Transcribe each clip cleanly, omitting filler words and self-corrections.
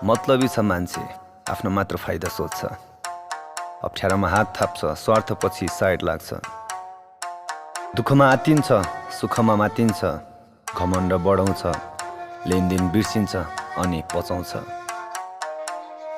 मतलबी छ मान्छे, आफ्नो मात्र फाइदा सोच्छ। अप्ठ्यारोमा हात थाप्छ, स्वार्थपछि साइड लाग्छ। दुःखमा आत्तिन्छ, सुखमा मातिन्छ। घमण्ड बढाउँछ, लेनदेन बिर्सिन्छ अनि पचाउँछ।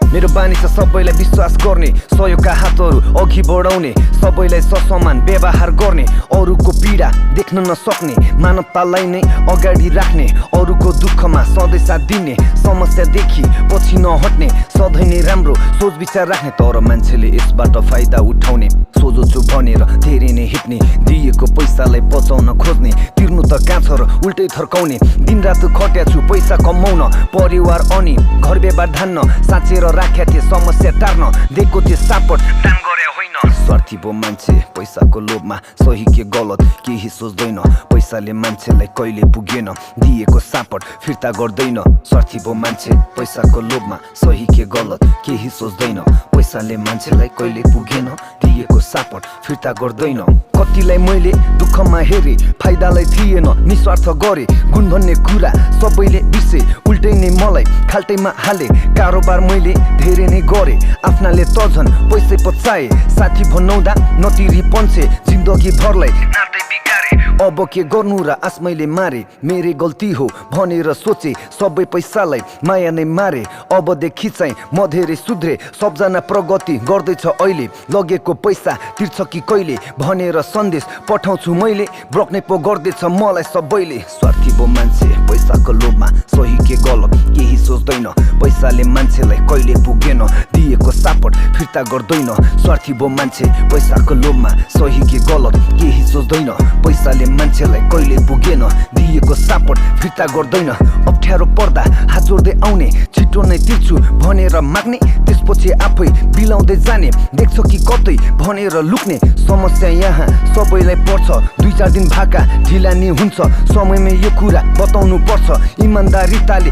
मेरो बानी छ सबैलाई विश्वास गर्ने, सहयोगका हातहरू अघि बढाउने, सबैलाई ससमान व्यवहार गर्ने, अरूको पीडा देख्न नसक्ने, मानवतालाई नै अगाडि राख्ने, अरूको दुःखमा सधैँ साथ दिने, समस्यादेखि पछि नहट्ने, सधैँ नै राम्रो सोच विचार राख्ने। तर मान्छेले यसबाट फाइदा उठाउने, सोझो छु भनेर धेरै नै हिट्ने, दिएको पैसालाई बचाउन खोज्ने, तिर्नु त कहाँ छ र उल्टै थर्काउने। दिनरात खट्या छु पैसा कमाउन, परिवार अनि घर व्यवहार धान्न, साँचेर राख्या थिए समस्या टार्न, दिएको थिए सापट दान गरे होइन। स्वार्थी भो मान्छे पैसाको लोभमा, सही के गलत केही सोच्दैन, पैसाले मान्छेलाई कहिले पुगेन, दिएको सापट फिर्ता गर्दैन। स्वार्थी भो मान्छे पैसाको लोभमा, सही के गलत केही सोच्दैन, पैसाले मान्छेलाई कहिले पुगेन, दिएको सापट फिर्ता गर्दैन। कतिलाई मैले दुःखमा हेरे, फाइदालाई थिएन निस्वार्थ गरे, गुण भन्ने कुरा सबैले बिर्से, उल्टै नै मलाई खाल्टैमा हाले। कारोबार मैले धेरै नै गरे, आफ्नाले त झन् पैसै पचाए, साथी भनाउँदा नतिरी पन्छे, जिन्दगी भरलाई नातै बिगारे। अब के गर्नु र आस मैले मारे, मेरै गल्ती हो भनेर सोचे, सबै पैसालाई माया नै मारे। अबदेखि चाहिँ म धेरै सुध्रे, सबजना प्रगति गर्दैछ अहिले, लगेको पैसा तिर्छ कि कहिले भनेर सन्देश पठाउँछु मैले, ब्लक नै पो गर्दैछ मलाई सबैले। स्वार्थी भो मान्छे पैसाको लोभमा, सही के गलत केही सोच्दैन, पैसाले मान्छेलाई कहिले पुगेन, दिएको सापट फिर्ता गर्दैन। स्वार्थी भो मान्छे पैसाको लोभमा, सही के गलत केही सोच्दैन, पैसाले मान्छेलाई कहिले पुगेन, दिएको सापट फिर्ता गर्दैन। अप्ठ्यारो पर्दा हात जोड्दै आउने, छिटो नै तिर्छु भनेर माग्ने, त्यसपछि आफै बिलाउँदै जाने, देख्छ कि कतै भनेर लुक्ने। समस्या यहाँ सबैलाई पर्छ, 2-4 दिन भाका ढिला नि हुन्छ, समयमै यो कुरा बताउनु पर्छ, इमान्दारिताले